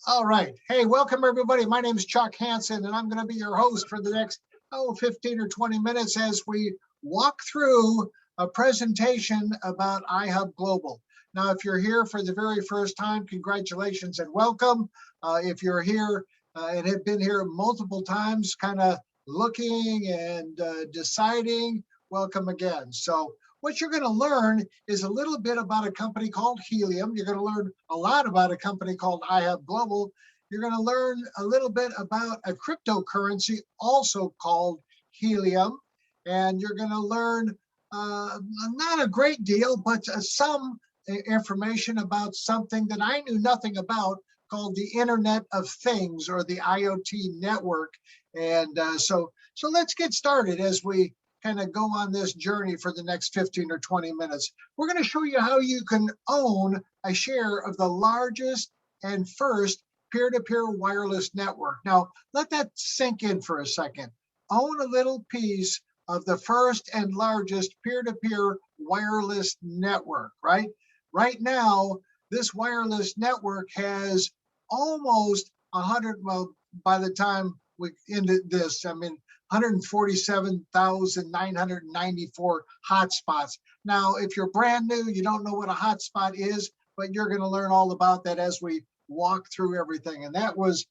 All right. Hey, welcome everybody. My name is Chuck Hansen, and I'm going to be your host for the next 15 or 20 minutes as we walk through a presentation about iHub Global. Now, if you're here for the very first time, congratulations and welcome. If you're here and have been here multiple times, kind of looking and deciding, welcome again. So what you're going to learn is a little bit about a company called Helium. You're going to learn a lot about a company called iHub Global. You're going to learn a little bit about a cryptocurrency also called Helium. And you're going to learn not a great deal, but some information about something that I knew nothing about called the Internet of Things, or the IoT network. And so let's get started as we kind of go on this journey for the next 15 or 20 minutes. We're going to show you how you can own a share of the largest and first peer-to-peer wireless network. Now, let that sink in for a second. Own a little piece of the first and largest peer-to-peer wireless network, right? Right now, this wireless network has almost 100, well, by the time we ended this, 147,994 hotspots. Now, if you're brand new, you don't know what a hotspot is, but you're going to learn all about that as we walk through everything. And that was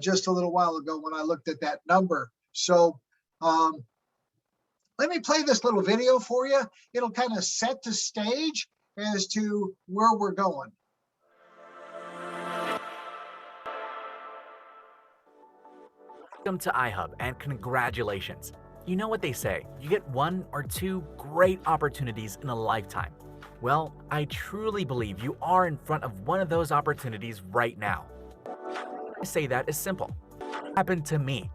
just a little while ago when I looked at that number. So let me play this little video for you. It'll kind of set the stage as to where we're going. Welcome to iHub, and congratulations. You know what they say, you get one or two great opportunities in a lifetime. Well, I truly believe you are in front of one of those opportunities right now. I say that is simple. It happened to me.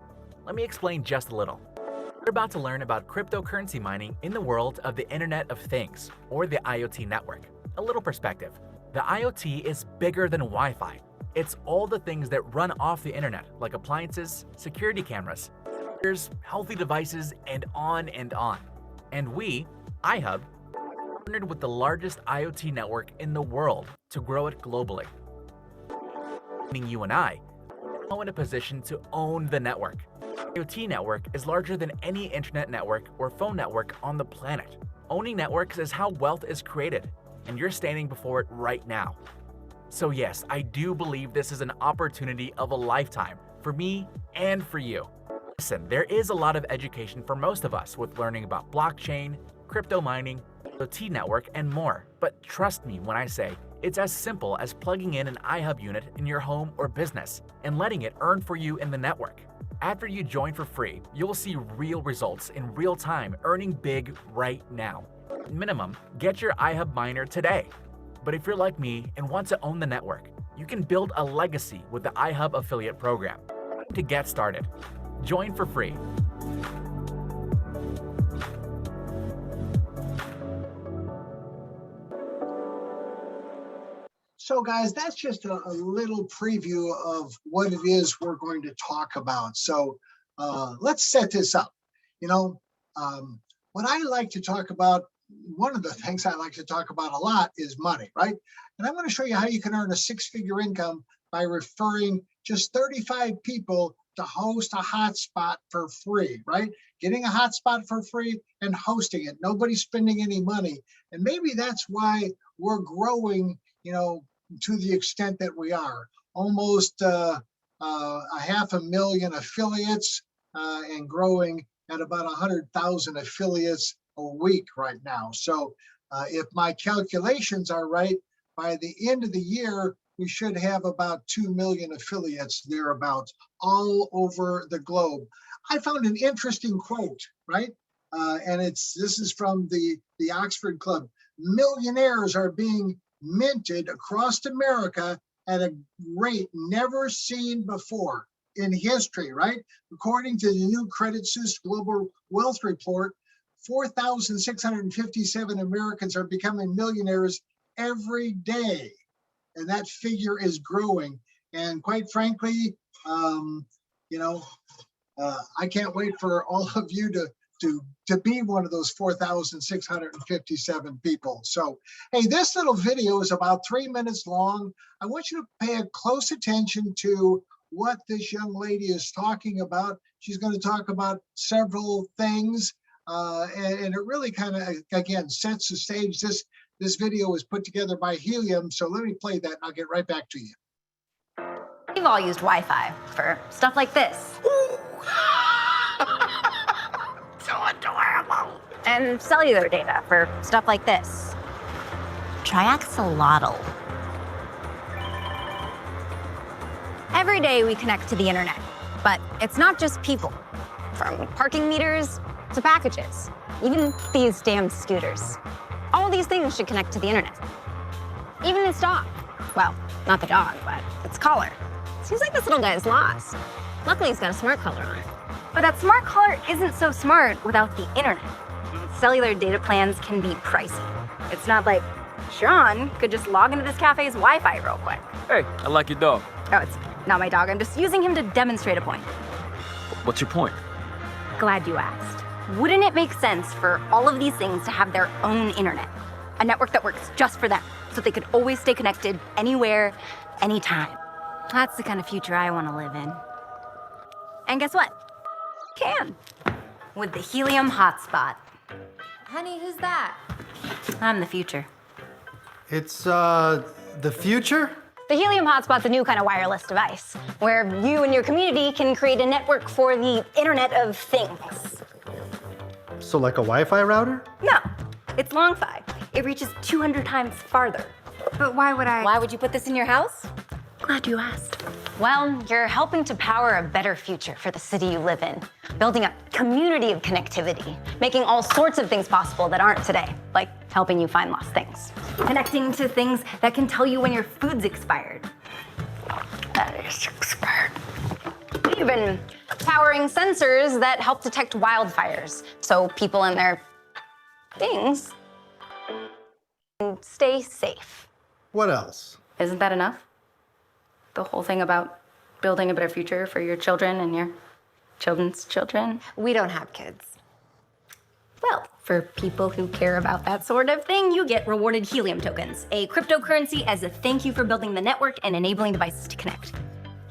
Let me explain just a little. We're about to learn about cryptocurrency mining in the world of the Internet of Things, or the IoT network. A little perspective. The IoT is bigger than Wi-Fi. It's all the things that run off the internet, like appliances, security cameras, healthy devices, and on and on. And we, iHub, partnered with the largest IoT network in the world to grow it globally. Meaning you and I are now in a position to own the network. The IoT network is larger than any internet network or phone network on the planet. Owning networks is how wealth is created, and you're standing before it right now. So yes, I do believe this is an opportunity of a lifetime for me and for you. Listen, there is a lot of education for most of us with learning about blockchain, crypto mining, IoT network, and more. But trust me when I say it's as simple as plugging in an iHub unit in your home or business and letting it earn for you in the network. After you join for free, you'll see real results in real time, earning big right now. At minimum, get your iHub miner today. But if you're like me and want to own the network, you can build a legacy with the iHub affiliate program. To get started, join for free. So guys, that's just a little preview of what it is we're going to talk about. So let's set this up. What I like to talk about, one of the things I like to talk about a lot is money, right? And I'm going to show you how you can earn a six-figure income by referring just 35 people to host a hotspot for free, right? Getting a hotspot for free and hosting it. Nobody's spending any money. And maybe that's why we're growing, to the extent that we are. Almost a 500,000 affiliates and growing at about 100,000 affiliates a week right now. So if my calculations are right, by the end of the year, we should have about 2 million affiliates thereabouts all over the globe. I found an interesting quote, right? And this is from the Oxford Club. Millionaires are being minted across America at a rate never seen before in history, right? According to the new Credit Suisse Global Wealth Report, 4,657 Americans are becoming millionaires every day. And that figure is growing. And quite frankly, I can't wait for all of you to to be one of those 4,657 people. So, hey, this little video is about 3 minutes long. I want you to pay a close attention to what this young lady is talking about. She's going to talk about several things, and it really kind of, again, sets the stage. This video was put together by Helium, so let me play that and I'll get right back to you. We've all used Wi-Fi for stuff like this. So adorable. And cellular data for stuff like this. Triaxolotl. Every day we connect to the internet, but it's not just people. From parking meters to packages, even these damn scooters. All these things should connect to the internet. Even this dog. Well, not the dog, but its collar. Seems like this little guy is lost. Luckily, he's got a smart collar on. But that smart collar isn't so smart without the internet. Cellular data plans can be pricey. It's not like Sean could just log into this cafe's Wi-Fi real quick. Hey, I like your dog. Oh, it's not my dog. I'm just using him to demonstrate a point. What's your point? Glad you asked. Wouldn't it make sense for all of these things to have their own internet? A network that works just for them, so they could always stay connected anywhere, anytime. That's the kind of future I want to live in. And guess what? Can. With the Helium hotspot. Honey, who's that? I'm the future. It's, the future? The Helium hotspot's a new kind of wireless device, where you and your community can create a network for the Internet of Things. So like a Wi-Fi router? No, it's long-fi. It reaches 200 times farther. But why would I? Why would you put this in your house? Glad you asked. Well, you're helping to power a better future for the city you live in, building a community of connectivity, making all sorts of things possible that aren't today, like helping you find lost things, connecting to things that can tell you when your food's expired. That is expired. Even powering sensors that help detect wildfires, so people and their things can stay safe. What else? Isn't that enough? The whole thing about building a better future for your children and your children's children? We don't have kids. Well, for people who care about that sort of thing, you get rewarded Helium tokens, a cryptocurrency as a thank you for building the network and enabling devices to connect.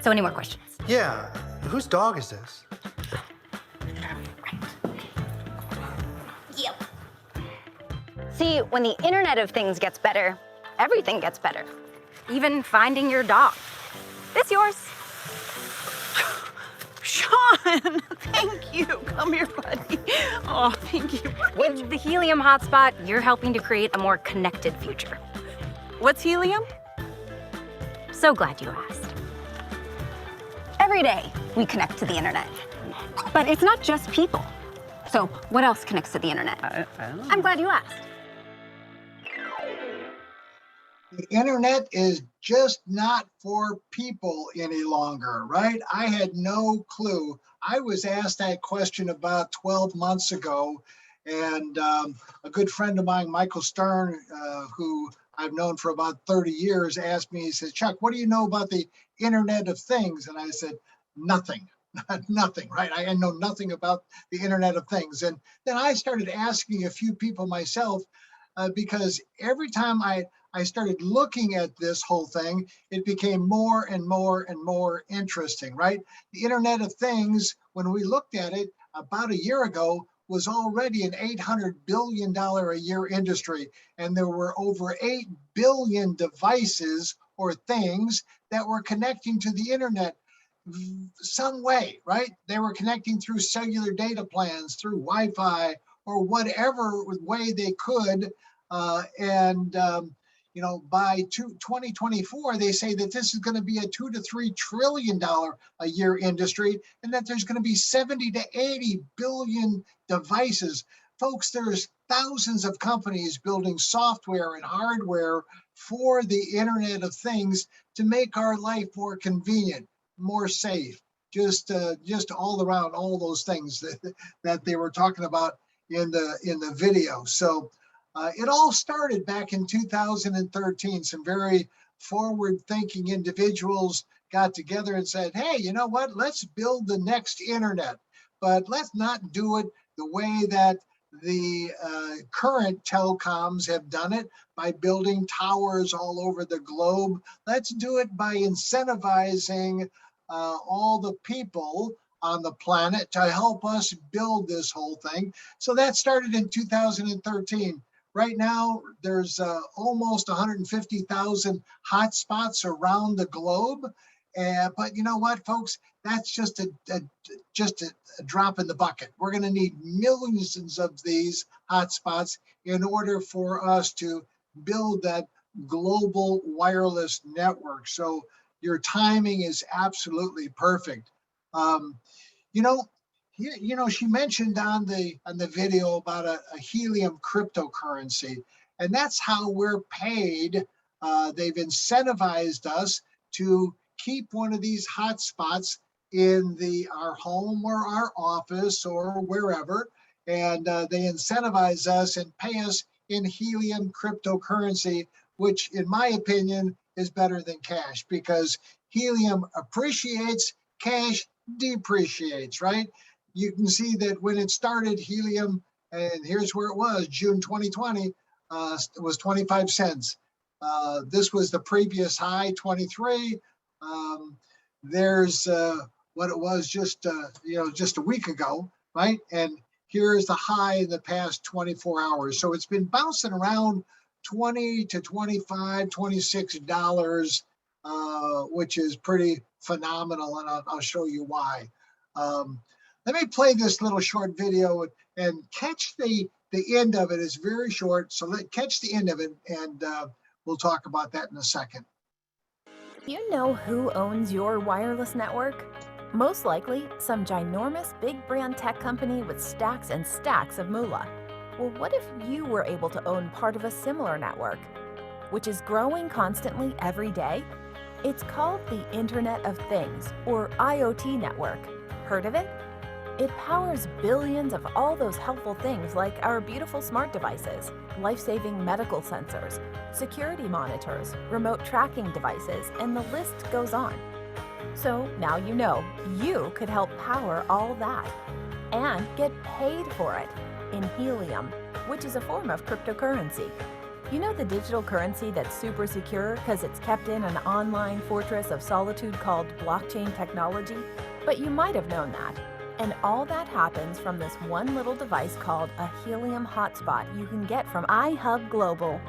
So any more questions? Yeah, whose dog is this? Yep. See, when the Internet of Things gets better, everything gets better. Even finding your dog. This yours. Sean, thank you. Come here, buddy. Oh, thank you. With the Helium hotspot, you're helping to create a more connected future. What's helium? So glad you asked. Every day, we connect to the internet. But it's not just people. So what else connects to the internet? I don't know. I'm glad you asked. The internet is just not for people any longer, right? I had no clue. I was asked that question about 12 months ago, and a good friend of mine, Michael Stern, who I've known for about 30 years, asked me, he said, Chuck, what do you know about the Internet of Things? And I said, nothing. Nothing, right? I know nothing about the Internet of Things. And then I started asking a few people myself, because every time I started looking at this whole thing, it became more and more and more interesting, right? The Internet of Things, when we looked at it about a year ago, was already an $800 billion a year industry. And there were over 8 billion devices or things that were connecting to the internet some way, right? They were connecting through cellular data plans, through Wi-Fi, or whatever way they could. You know, by 2024, they say that this is going to be a $2 to $3 trillion a year industry, and that there's going to be 70 to 80 billion devices. Folks, there's thousands of companies building software and hardware for the Internet of Things to make our life more convenient, more safe, just all around, all those things that they were talking about in the video. So it all started back in 2013. Some very forward-thinking individuals got together and said, hey, you know what? Let's build the next internet, but let's not do it the way that the current telecoms have done it by building towers all over the globe. Let's do it by incentivizing all the people on the planet to help us build this whole thing. So that started in 2013. Right now, there's almost 150,000 hotspots around the globe. But you know what, folks? That's just a drop in the bucket. We're going to need millions of these hotspots in order for us to build that global wireless network. So your timing is absolutely perfect. You know, she mentioned on the video about a Helium cryptocurrency, and that's how we're paid. They've incentivized us to keep one of these hotspots in our home or our office or wherever, and they incentivize us and pay us in Helium cryptocurrency, which in my opinion is better than cash, because Helium appreciates, cash depreciates, right? You can see that when it started, Helium, and here's where it was, June 2020, it was 25 cents. This was the previous high, 23. There's what it was just a week ago, right? And here's the high in the past 24 hours. So it's been bouncing around 20 to 25, $26, which is pretty phenomenal, and I'll show you why. Let me play this little short video and catch the end of it. It's very short, so catch the end of it, and we'll talk about that in a second. You know who owns your wireless network? Most likely, some ginormous big brand tech company with stacks and stacks of moolah. Well, what if you were able to own part of a similar network, which is growing constantly every day? It's called the Internet of Things, or IoT network. Heard of it? It powers billions of all those helpful things like our beautiful smart devices, life-saving medical sensors, security monitors, remote tracking devices, and the list goes on. So now you know you could help power all that and get paid for it in Helium, which is a form of cryptocurrency. You know the digital currency that's super secure because it's kept in an online fortress of solitude called blockchain technology? But you might have known that. And all that happens from this one little device called a Helium hotspot you can get from iHub Global.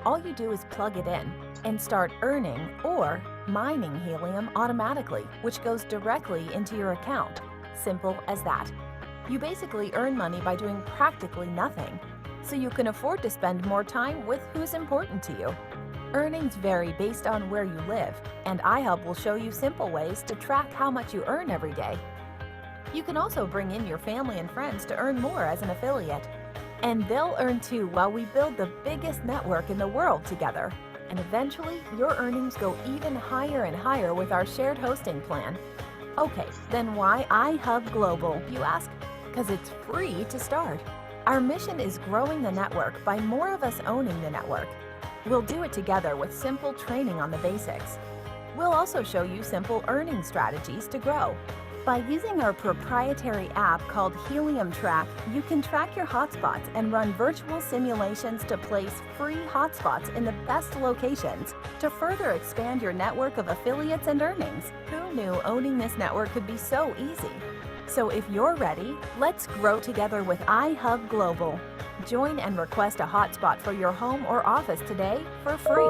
All you do is plug it in and start earning or mining Helium automatically, which goes directly into your account. Simple as that. You basically earn money by doing practically nothing, so you can afford to spend more time with who's important to you. Earnings vary based on where you live, and iHub will show you simple ways to track how much you earn every day. You can also bring in your family and friends to earn more as an affiliate. And they'll earn too while we build the biggest network in the world together. And eventually, your earnings go even higher and higher with our shared hosting plan. Okay, then why iHub Global, you ask? Because it's free to start. Our mission is growing the network by more of us owning the network. We'll do it together with simple training on the basics. We'll also show you simple earning strategies to grow. By using our proprietary app called Helium Track, you can track your hotspots and run virtual simulations to place free hotspots in the best locations to further expand your network of affiliates and earnings. Who knew owning this network could be so easy? So if you're ready, let's grow together with iHub Global. Join and request a hotspot for your home or office today for free.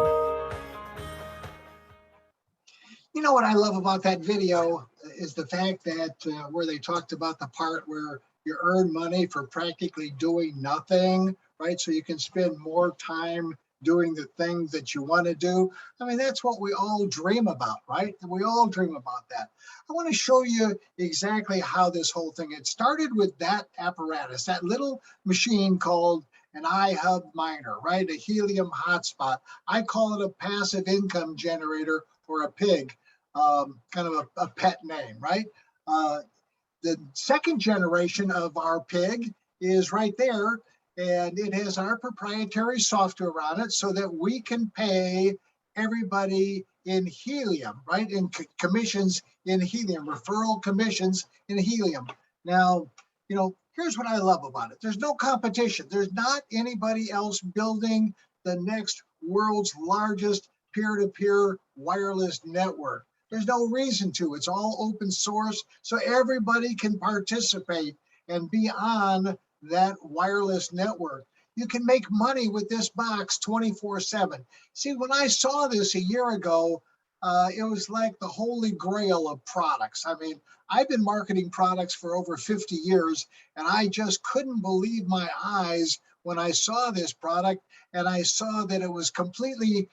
You know what I love about that video is the fact that where they talked about the part where you earn money for practically doing nothing, right? So you can spend more time doing the things that you want to do. I mean, that's what we all dream about, right? We all dream about that. I want to show you exactly how this whole thing, it started with that apparatus, that little machine called an iHub miner, right? A Helium hotspot. I call it a passive income generator or a pig. Kind of a pet name, right? The second generation of our pig is right there, and it has our proprietary software on it so that we can pay everybody in Helium, right? In commissions in Helium, referral commissions in Helium. Now, you know, Here's what I love about it. There's no competition. There's not anybody else building the next world's largest peer-to-peer wireless network. There's no reason to. It's all open source, so everybody can participate and be on that wireless network. You can make money with this box 24/7. See, when I saw this a year ago, it was like the holy grail of products. I mean, I've been marketing products for over 50 years, and I just couldn't believe my eyes when I saw this product, and I saw that it was completely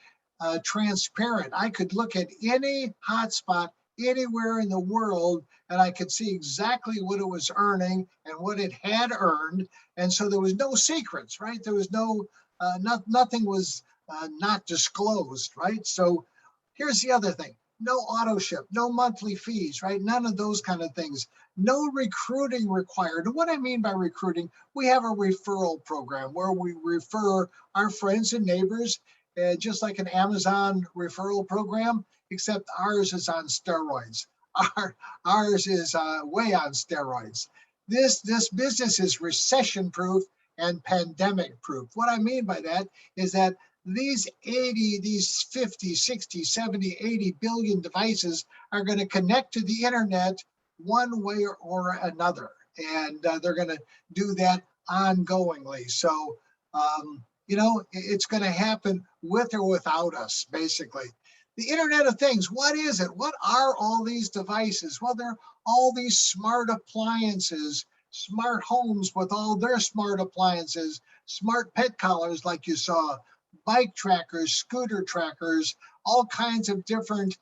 transparent. I could look at any hotspot anywhere in the world, and I could see exactly what it was earning and what it had earned. And so there was no secrets, right? There was nothing was not disclosed, right? So here's the other thing. No auto ship, no monthly fees, right? None of those kind of things. No recruiting required. And what I mean by recruiting, we have a referral program where we refer our friends and neighbors, just like an Amazon referral program, except ours is on steroids. Ours is way on steroids. This business is recession proof and pandemic proof. What I mean by that is that these 50, 60, 70, 80 billion devices are going to connect to the internet one way or another. And they're going to do that ongoingly. So, it's going to happen with or without us, basically. The Internet of Things, what is it? What are all these devices? Well, they're all these smart appliances, smart homes with all their smart appliances, smart pet collars like you saw, bike trackers, scooter trackers, all kinds of different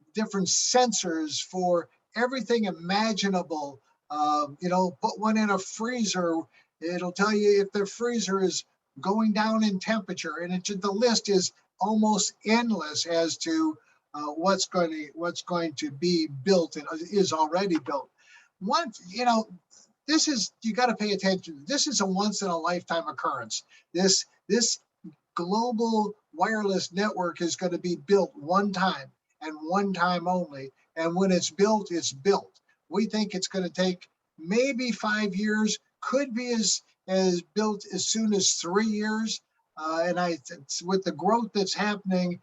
sensors for everything imaginable. Put one in a freezer. It'll tell you if the freezer is going down in temperature, and the list is almost endless as to what's going to be built and is already built. This is, you got to pay attention. This is a once in a lifetime occurrence. This global wireless network is going to be built one time and one time only. And when it's built, it's built. We think it's going to take maybe 5 years, could be as built as soon as 3 years. And with the growth that's happening,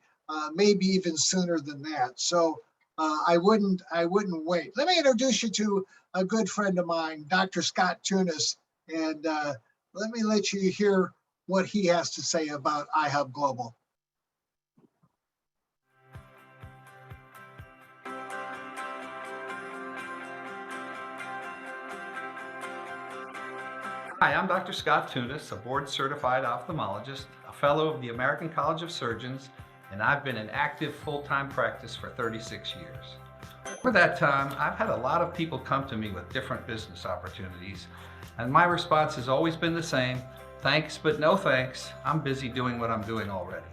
maybe even sooner than that. So I wouldn't wait. Let me introduce you to a good friend of mine, Dr. Scott Tunis, and let me let you hear what he has to say about iHub Global. Hi, I'm Dr. Scott Tunis, a board-certified ophthalmologist, a fellow of the American College of Surgeons, and I've been in active full-time practice for 36 years. For that time, I've had a lot of people come to me with different business opportunities, and my response has always been the same: thanks, but no thanks. I'm busy doing what I'm doing already.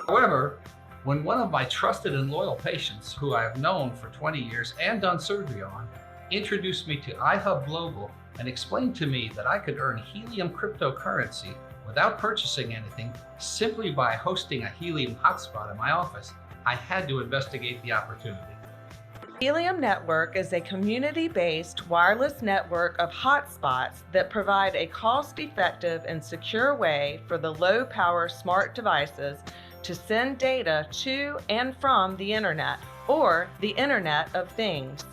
However, when one of my trusted and loyal patients, who I have known for 20 years and done surgery on, introduced me to iHub Global and explained to me that I could earn Helium cryptocurrency without purchasing anything simply by hosting a Helium hotspot in my office, I had to investigate the opportunity. Helium Network is a community-based wireless network of hotspots that provide a cost-effective and secure way for the low-power smart devices to send data to and from the internet, or the Internet of Things.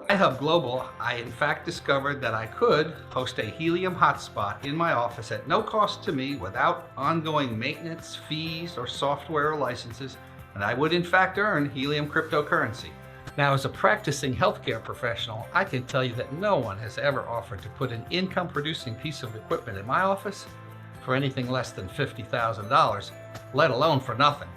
iHub Global, I in fact discovered that I could host a Helium hotspot in my office at no cost to me, without ongoing maintenance, fees, or software or licenses, and I would in fact earn Helium cryptocurrency. Now, as a practicing healthcare professional, I can tell you that no one has ever offered to put an income-producing piece of equipment in my office for anything less than $50,000, let alone for nothing.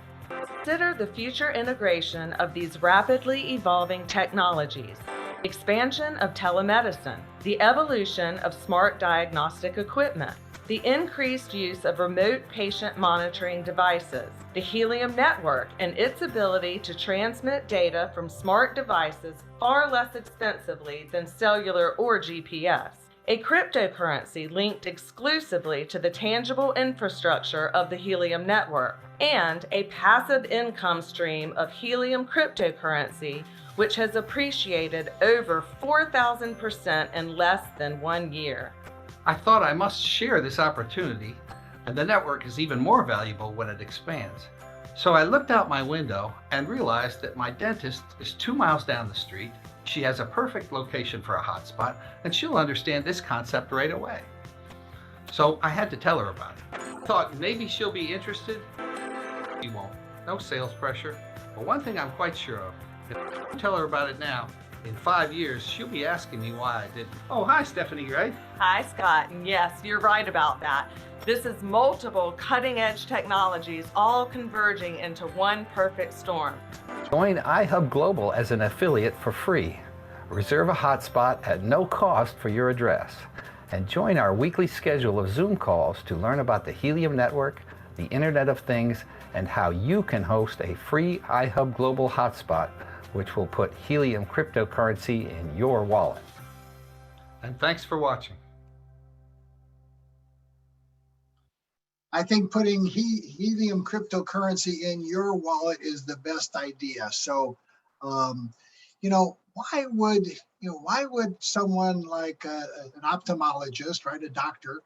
Consider the future integration of these rapidly evolving technologies. Expansion of telemedicine, the evolution of smart diagnostic equipment, the increased use of remote patient monitoring devices, the Helium network and its ability to transmit data from smart devices far less expensively than cellular or GPS, a cryptocurrency linked exclusively to the tangible infrastructure of the Helium network, and a passive income stream of Helium cryptocurrency, which has appreciated over 4,000% in less than 1 year. I thought I must share this opportunity, and the network is even more valuable when it expands. So I looked out my window and realized that my dentist is 2 miles down the street. She has a perfect location for a hotspot, and she'll understand this concept right away. So I had to tell her about it. Thought maybe she'll be interested. She won't. No sales pressure. But one thing I'm quite sure of, if I tell her about it now, in 5 years, she'll be asking me why I didn't. Oh, hi, Stephanie, right? Hi, Scott, and yes, you're right about that. This is multiple cutting-edge technologies all converging into one perfect storm. Join iHub Global as an affiliate for free. Reserve a hotspot at no cost for your address. And join our weekly schedule of Zoom calls to learn about the Helium network, the Internet of Things, and how you can host a free iHub Global hotspot, which will put Helium cryptocurrency in your wallet. And thanks for watching. I think putting Helium cryptocurrency in your wallet is the best idea. So, why would someone like an ophthalmologist, right, a doctor,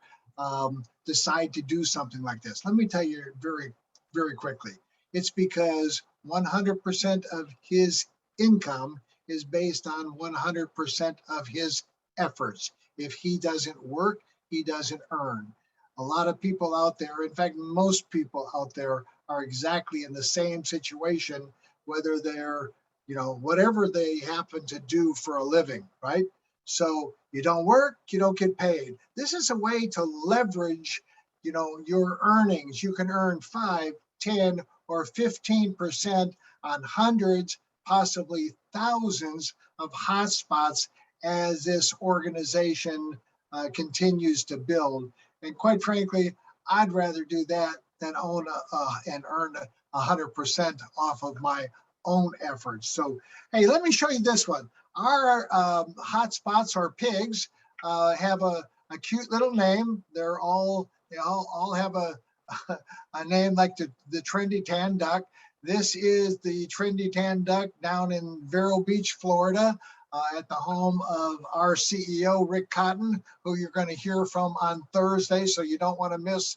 decide to do something like this? Let me tell you very, very quickly. It's because 100% of his income is based on 100% of his efforts. If he doesn't work, he doesn't earn. A lot of people out there, in fact, most people out there are exactly in the same situation, whether they're, whatever they happen to do for a living, right? So you don't work, you don't get paid. This is a way to leverage, your earnings. You can earn 5, 10, or 15% on hundreds, possibly thousands of hotspots as this organization continues to build. And quite frankly, I'd rather do that than own and earn 100% off of my own efforts. So, hey, let me show you this one. Our hotspots or pigs have a cute little name. They all have a name like the Trendy Tan Duck. This is the Trendy Tan Duck down in Vero Beach, Florida, at the home of our CEO, Rick Cotton, who you're going to hear from on Thursday. So you don't want to miss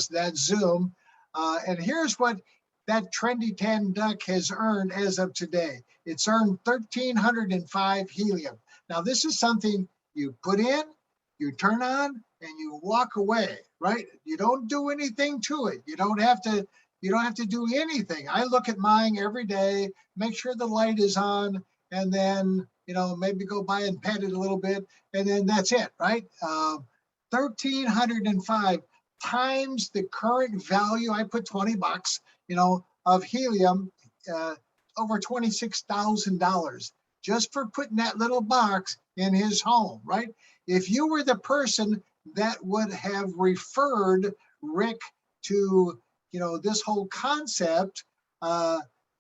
that Zoom. And here's what that Trendy Tan Duck has earned as of today. It's earned 1,305 Helium. Now this is something you put in, you turn on, and you walk away, right? You don't do anything to it. You don't have to do anything. I look at mine every day, make sure the light is on, and then, maybe go by and pet it a little bit, and then that's it, right? 1,305 times the current value. I put $20, of Helium, over $26,000 just for putting that little box in his home, right? If you were the person that would have referred Rick to, this whole concept,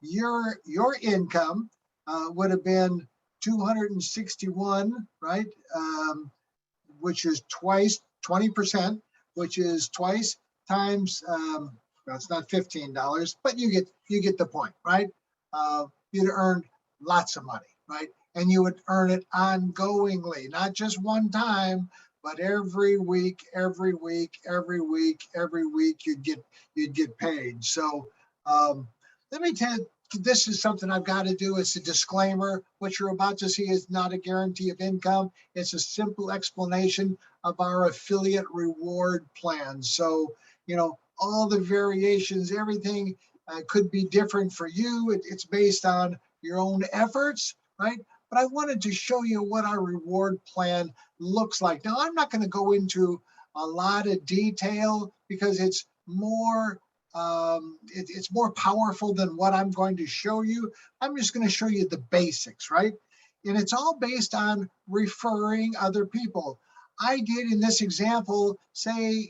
your income would have been 261, right? Which is twice 20%, which is twice times. It's not $15, but you get the point, right? You'd earned lots of money, right? And you would earn it ongoingly, not just one time, but every week, you'd get paid. So let me tell you, this is something I've got to do. It's a disclaimer. What you're about to see is not a guarantee of income. It's a simple explanation of our affiliate reward plan. So, all the variations, everything could be different for you. It's based on your own efforts, right? But I wanted to show you what our reward plan looks like. Now, I'm not going to go into a lot of detail because it's more powerful than what I'm going to show you. I'm just going to show you the basics, right? And it's all based on referring other people. I did in this example say,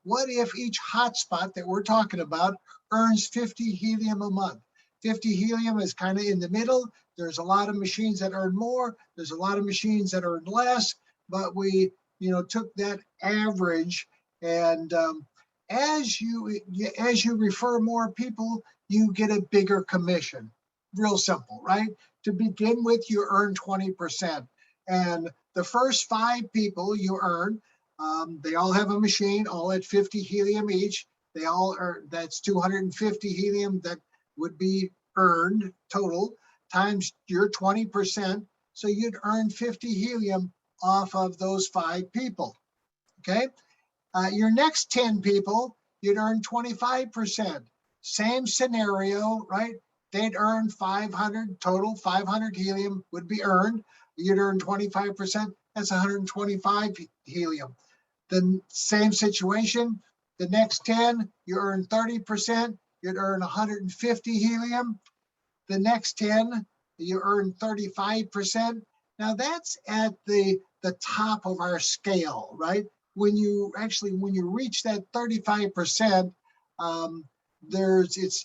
what if each hotspot that we're talking about earns 50 Helium a month? 50 Helium is kind of in the middle. There's a lot of machines that earn more. There's a lot of machines that earn less. but we, took that average, and as you refer more people, you get a bigger commission. Real simple, right? To begin with, you earn 20%, and the first 5 people you earn, they all have a machine, all at 50 helium each. They all are, that's 250 helium that would be earned total times your 20%. So you'd earn 50 helium off of those 5 people. Okay. Your next 10 people, you'd earn 25%. Same scenario, right? They'd earn 500 total, 500 helium would be earned. You'd earn 25%. That's 125 helium. The same situation, the next 10, you earn 30%, you'd earn 150 helium. The next 10, you earn 35%. Now that's at the top of our scale, right? When you reach that 35%,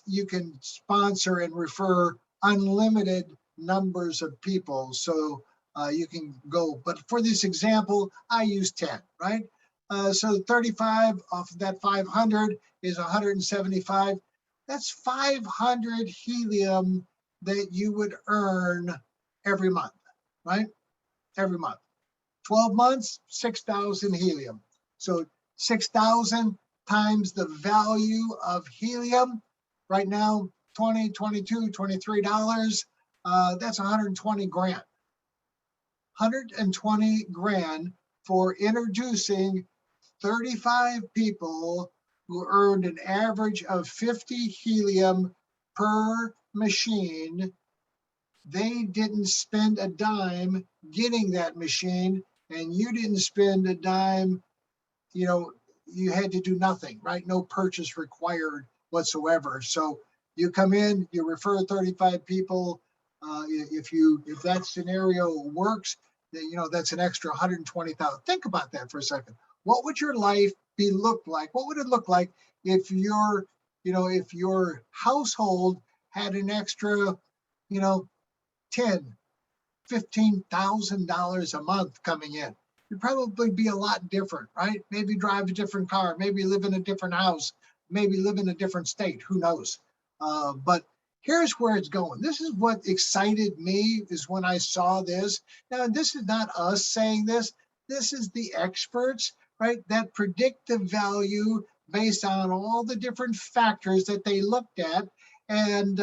you can sponsor and refer unlimited numbers of people. So you can go, but for this example, I use 10, right? So 35 off of that 500 is 175. That's 500 helium that you would earn every month, right? Every month. 12 months, 6,000 helium. So 6,000 times the value of helium. Right now, $20, $22, $23. That's 120 grand. 120 grand for introducing 35 people who earned an average of 50 helium per machine. They didn't spend a dime getting that machine, and you didn't spend a dime. You had to do nothing, right? No purchase required whatsoever. So you come in, you refer 35 people. If that scenario works, then that's an extra 120,000. Think about that for a second. What would your life look like? What would it look like if if your household had an extra, $10,000, $15,000 a month coming in? You'd probably be a lot different, right? Maybe drive a different car, maybe live in a different house, maybe live in a different state, who knows? But here's where it's going. This is what excited me, is when I saw this. Now, this is not us saying this. This is the experts, right, that predict the value based on all the different factors that they looked at. And,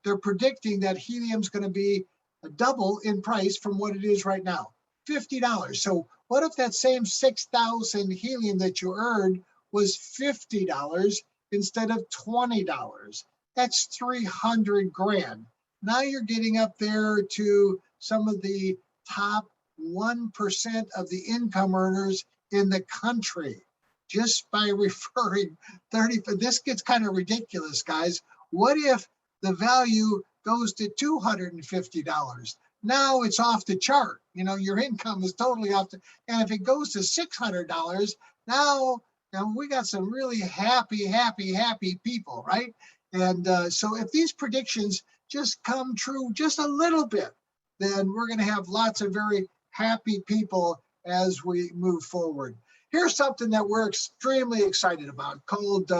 they're predicting that helium's going to be a double in price from what it is right now, $50. So what if that same 6,000 helium that you earned was $50 instead of $20? That's 300 grand. Now you're getting up there to some of the top 1% of the income earners in the country, just by referring 30. This gets kind of ridiculous, guys. What if the value goes to $250? Now it's off the chart. Your income is totally off the, and if it goes to $600, now we got some really happy people, right? And so if these predictions just come true just a little bit, then we're going to have lots of very happy people as we move forward. Here's something that we're extremely excited about, called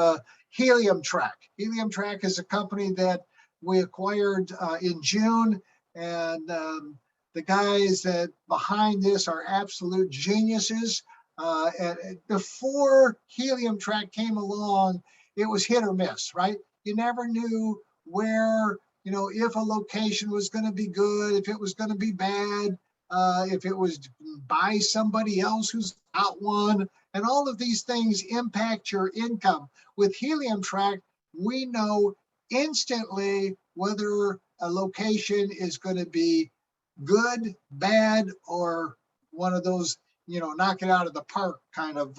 Helium Track. Helium Track is a company that we acquired in June, and the guys that behind this are absolute geniuses. And before Helium Track came along, it was hit or miss, right? You never knew where, if a location was going to be good, if it was going to be bad, if it was by somebody else who's got one, and all of these things impact your income. With Helium Track, we know instantly whether a location is going to be good, bad, or one of those, knock it out of the park kind of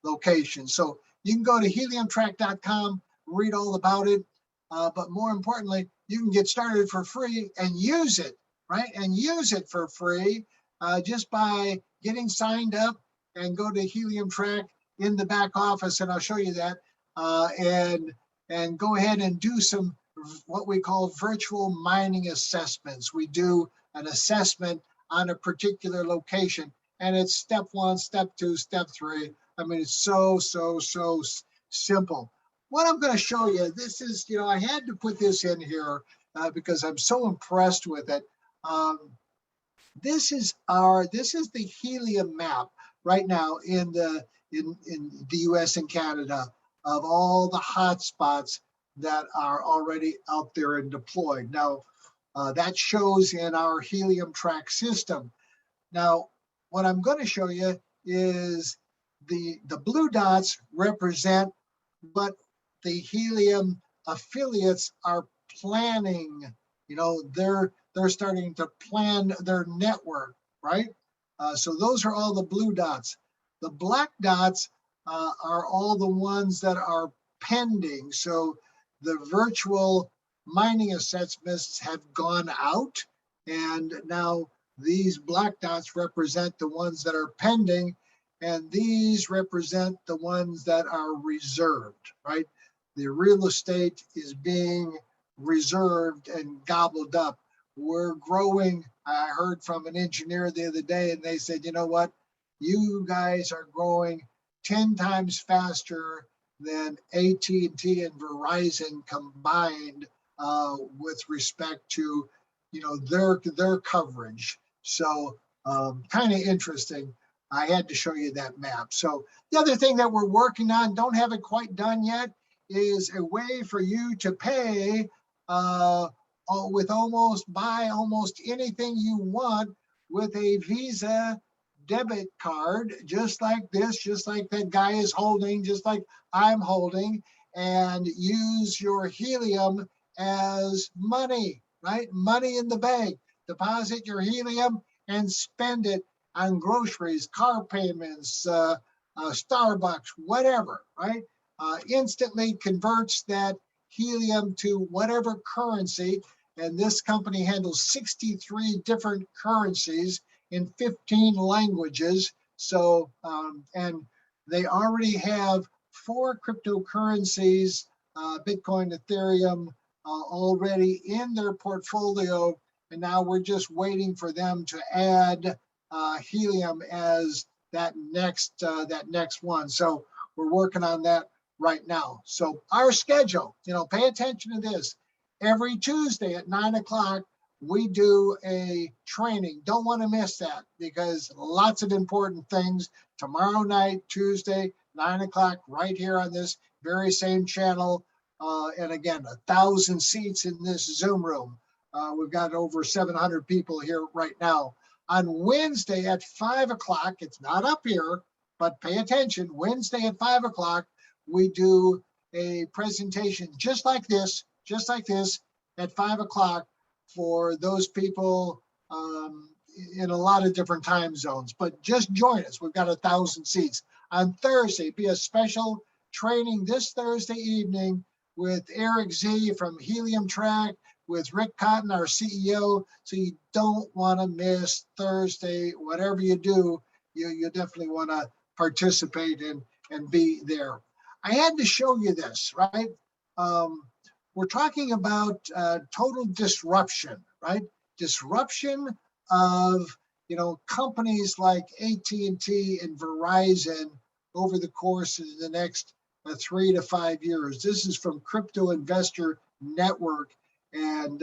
location. So you can go to heliumtrack.com, read all about it. But more importantly, you can get started for free and use it, right? And use it for free just by getting signed up, and go to Helium Track in the back office, and I'll show you that. And go ahead and do some what we call virtual mining assessments. We do an assessment on a particular location, and it's step 1, step 2, step 3. I mean, it's so simple. What I'm going to show you, this is, I had to put this in here because I'm so impressed with it. This is the Helium map right now in the US and Canada of all the hotspots that are already out there and deployed. Now, that shows in our Helium track system. Now, what I'm going to show you is the blue dots represent what the Helium affiliates are planning. They're starting to plan their network, right? So those are all the blue dots. The black dots are all the ones that are pending. So the virtual mining assessments have gone out, and now these black dots represent the ones that are pending, and these represent the ones that are reserved, right? The real estate is being reserved and gobbled up. We're growing. I heard from an engineer the other day, and they said, you know what? You guys are growing 10 times faster than AT&T and Verizon combined with respect to, their coverage. So kind of interesting. I had to show you that map. So the other thing that we're working on, don't have it quite done yet, is a way for you to pay with buy almost anything you want with a Visa debit card, just like this, just like that guy is holding, just like I'm holding, and use your Helium as money, right? Money in the bank. Deposit your Helium and spend it on groceries, car payments, Starbucks, whatever, right? Instantly converts that Helium to whatever currency. And this company handles 63 different currencies in 15 languages. So, and they already have 4 cryptocurrencies, Bitcoin, Ethereum, already in their portfolio. And now we're just waiting for them to add Helium as that next one. So we're working on that right now. So our schedule, pay attention to this. Every Tuesday at 9 o'clock, we do a training. Don't want to miss that, because lots of important things. Tomorrow night, Tuesday, 9 o'clock, right here on this very same channel. And again, 1,000 seats in this Zoom room. We've got over 700 people here right now. On Wednesday at 5 o'clock, it's not up here, but pay attention. Wednesday at 5 o'clock, we do a presentation just like this at 5 o'clock for those people in a lot of different time zones. But just join us. We've got 1,000 seats. On Thursday, be a special training this Thursday evening with Eric Z from Helium Track, with Rick Cotton, our CEO. So you don't want to miss Thursday. Whatever you do, you definitely want to participate and be there. I had to show you this, right? We're talking about total disruption, right? Disruption of, companies like AT&T and Verizon over the course of the next 3 to 5 years. This is from Crypto Investor Network. And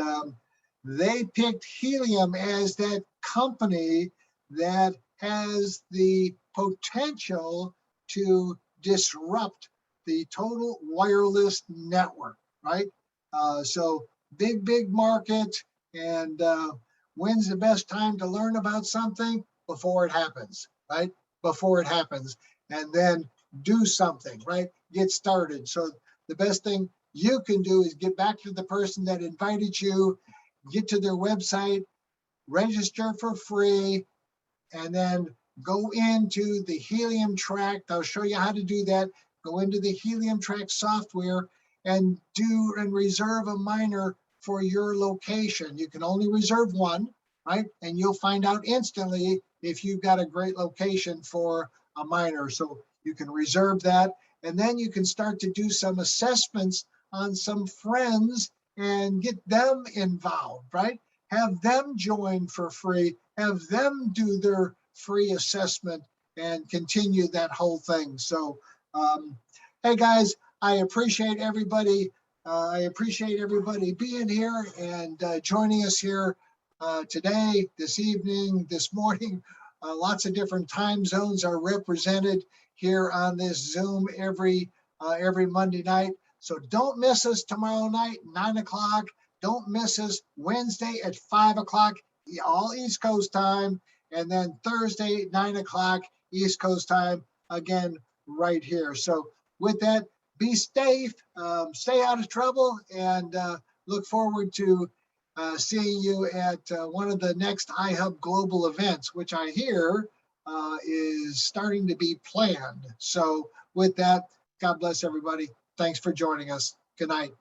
they picked Helium as that company that has the potential to disrupt the total wireless network, right? So big market. And when's the best time to learn about something? Before it happens, right? Before it happens. And then do something, right? Get started. So the best thing you can do is get back to the person that invited you, get to their website, register for free, and then go into the Helium Track. I'll show you how to do that. Go into the Helium Track software and reserve a miner for your location. You can only reserve one, right? And you'll find out instantly if you've got a great location for a miner. So you can reserve that, and then you can start to do some assessments on some friends and get them involved, right? Have them join for free, have them do their free assessment and continue that whole thing. So, hey guys, I appreciate everybody. I appreciate everybody being here and joining us here today, this evening, this morning. Lots of different time zones are represented here on this Zoom every Monday night. So don't miss us tomorrow night, 9 o'clock. Don't miss us Wednesday at 5 o'clock, all East Coast time. And then Thursday, 9 o'clock, East Coast time, again, right here. So with that, be safe, stay out of trouble, and look forward to seeing you at one of the next iHub Global events, which I hear is starting to be planned. So with that, God bless everybody. Thanks for joining us. Good night.